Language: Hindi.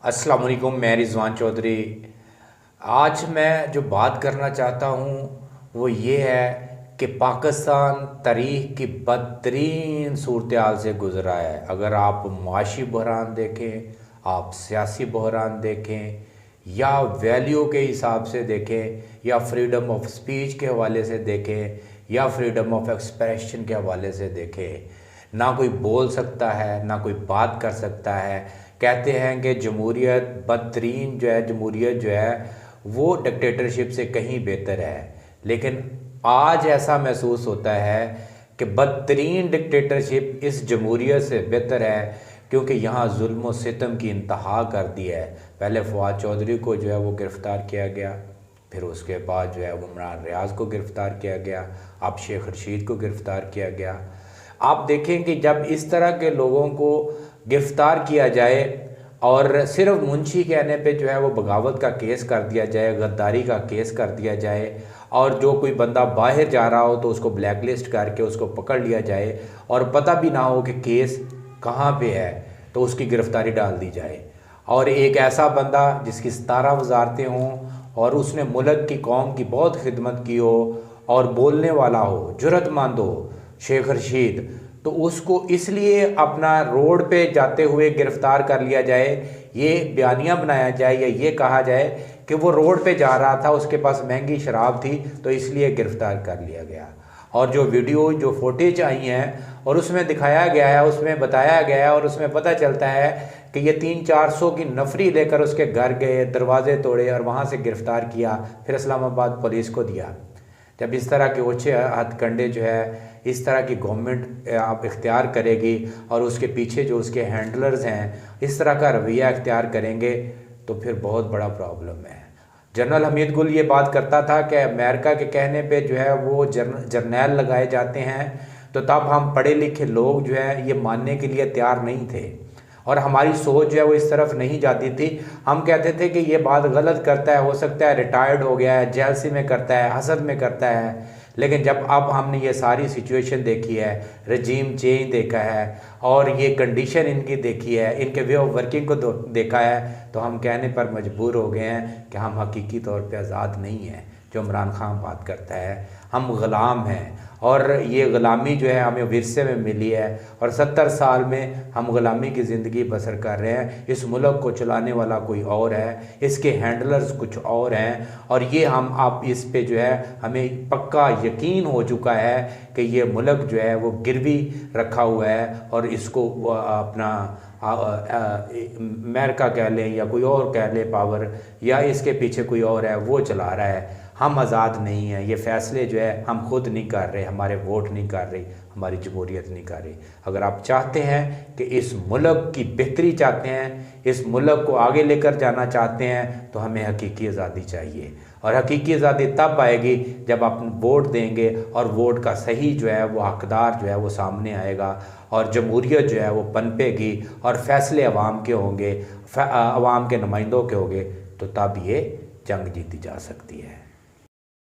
अस्सलाम वालेकुम, मैं रिजवान चौधरी। आज मैं जो बात करना चाहता हूँ वो ये है कि पाकिस्तान तारीख़ की बदतरीन सूरत हाल से गुज़रा है। अगर आप मुआशी बहरान देखें, आप सियासी बहरान देखें, या वैल्यू के हिसाब से देखें, या फ्रीडम ऑफ स्पीच के हवाले से देखें, या फ्रीडम ऑफ एक्सप्रेशन के हवाले से देखें, ना कोई बोल सकता है, ना कोई बात कर सकता है। कहते हैं कि जमहूरियत बदतरीन जो है, जमहूरियत जो है वो डिक्टेटरशिप से कहीं बेहतर है। लेकिन आज ऐसा महसूस होता है कि बदतरीन डिक्टेटरशिप इस जमहूरियत से बेहतर है, क्योंकि यहाँ जुल्म व सितम की इंतहा कर दी है। पहले फवाद चौधरी को जो है वो गिरफ़्तार किया गया, फिर उसके बाद जो है उमरान रियाज़ को गिरफ़्तार किया गया, अब शेख रशीद को गिरफ़्तार किया गया। आप देखें कि जब इस तरह के लोगों को गिरफ़्तार किया जाए और सिर्फ मुंशी कहने पे जो है वो बगावत का केस कर दिया जाए, गद्दारी का केस कर दिया जाए, और जो कोई बंदा बाहर जा रहा हो तो उसको ब्लैक लिस्ट करके उसको पकड़ लिया जाए और पता भी ना हो कि केस कहाँ पे है, तो उसकी गिरफ़्तारी डाल दी जाए। और एक ऐसा बंदा जिसकी 17 वजारतें हों और उसने मुल्क की कौम की बहुत खिदमत की हो और बोलने वाला हो, जुर्रतमंद हो, शेख रशीद, तो उसको इसलिए अपना रोड पे जाते हुए गिरफ़्तार कर लिया जाए, ये बयानिया बनाया जाए या ये कहा जाए कि वो रोड पे जा रहा था, उसके पास महंगी शराब थी तो इसलिए गिरफ़्तार कर लिया गया। और जो वीडियो जो फुटेज आई हैं और उसमें दिखाया गया है, उसमें बताया गया है और उसमें पता चलता है कि ये 300-400 की नफरी लेकर उसके घर गए, दरवाजे तोड़े और वहाँ से गिरफ़्तार किया, फिर इस्लामाबाद पुलिस को दिया। जब इस तरह के ऊँचे हथकंडे जो है इस तरह की गवर्नमेंट आप इख्तियार करेगी और उसके पीछे जो उसके हैंडलर्स हैं इस तरह का रवैया इख्तियार करेंगे तो फिर बहुत बड़ा प्रॉब्लम है। जनरल हमीद गुल ये बात करता था कि अमेरिका के कहने पे जो है वो जर्नैल लगाए जाते हैं, तो तब हम पढ़े लिखे लोग जो है ये मानने के लिए तैयार नहीं थे और हमारी सोच जो है वो इस तरफ नहीं जाती थी। हम कहते थे कि ये बात गलत करता है, हो सकता है रिटायर्ड हो गया है, जेलसी में करता है, हसद में करता है। लेकिन जब अब हमने ये सारी सिचुएशन देखी है, रजीम चेंज देखा है और ये कंडीशन इनकी देखी है, इनके वे ऑफ वर्किंग को देखा है, तो हम कहने पर मजबूर हो गए हैं कि हम हकीकी तौर पे आज़ाद नहीं हैं। जो इमरान खान बात करता है, हम ग़ुलाम हैं और ये ग़ुलामी जो है हमें विरसे में मिली है और 70 साल में हम ग़ुलामी की ज़िंदगी बसर कर रहे हैं। इस मुल्क को चलाने वाला कोई और है, इसके हैंडलर्स कुछ और हैं और ये हम अब इस पे जो है हमें पक्का यकीन हो चुका है कि ये मुल्क जो है वो गिरवी रखा हुआ है और इसको अपना अमेरिका कह लें या कोई और कह लें पावर, या इसके पीछे कोई और है वो चला रहा है। हम आज़ाद नहीं हैं, ये फ़ैसले जो है हम खुद नहीं कर रहे, हमारे वोट नहीं कर रही, हमारी जमहूरियत नहीं कर रही। अगर आप चाहते हैं कि इस मुल्क की बेहतरी चाहते हैं, इस मुल्क को आगे लेकर जाना चाहते हैं, तो हमें हकीकी आज़ादी चाहिए। और हकीकी आज़ादी तब आएगी जब आप वोट देंगे और वोट का सही जो है वो हकदार जो है वो सामने आएगा और जमहूरियत जो है वो पनपेगी और फ़ैसले अवाम के होंगे, अवाम के नुमाइंदों के होंगे, तो तब ये जंग जीती जा सकती है।